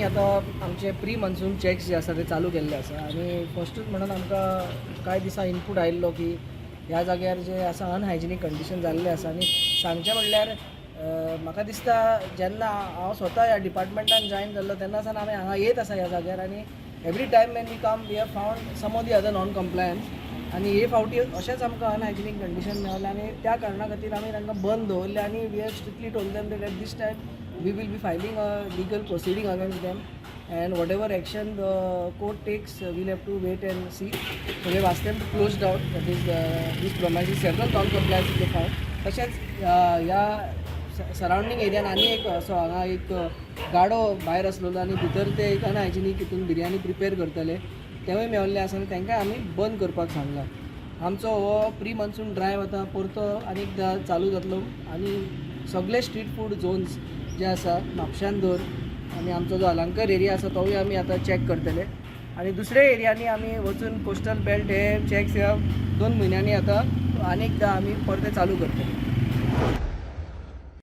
आता आमचे pre monsoon checks जे आसा ते चालू केल्ले आसा आनी फस्टूच म्हणून आमकां कांय दिसा इनपूट आयिल्लो की ह्या जाग्यार जे आसा अनहायजिनीक कंडिशन जाल्ले आसा आनी सांगचें म्हणल्यार म्हाका दिसता जेन्ना हांव स्वता ह्या डिपार्टमेंटान जॉयन जाल्लो तेन्ना सावन आमी हांगा येत आसा ह्या जाग्यार आनी every time when we come we have found some of the other non compliance आनी हे फावटी अशेंच आमकां अनहायजिनीक कंडिशन मेळ्ळें आनी त्या कारणां खातीर आमी तांकां बंद दवरलें आनी we have strictly told them that at this time we will be filing a legal proceeding against them and whatever action the court takes we'll have to wait and see. So we have asked them to close down, that is these premises, several non-compliance they found. तशेंच ह्या surrounding एरियान आनी एक असो हांगा एक गाडो भायर आसलेलो आनी भितर ते एक अनहायजिनीक हितून बिरयानी प्रिपेर करतले तेवूय मेळिल्ले आसा आनी तांकां आमी बंद करपाक सांगला. आमचो हो प्री मन्सून ड्रायव आतां परतो आनीकदां चालू जातलो आनी सगळे स्ट्रीट फूड झोन्स जे आसा म्हापशांदोर आनी आमचो जो अलंकर एरिया आसा तोवूय आमी आतां चॅक करतले आनी दुसऱ्या एरियांनी आमी वचून कोस्टल बेल्ट हे चॅक्स ह्या 2 म्हयन्यांनी आतां आनीकदां आमी परते चालू करतले.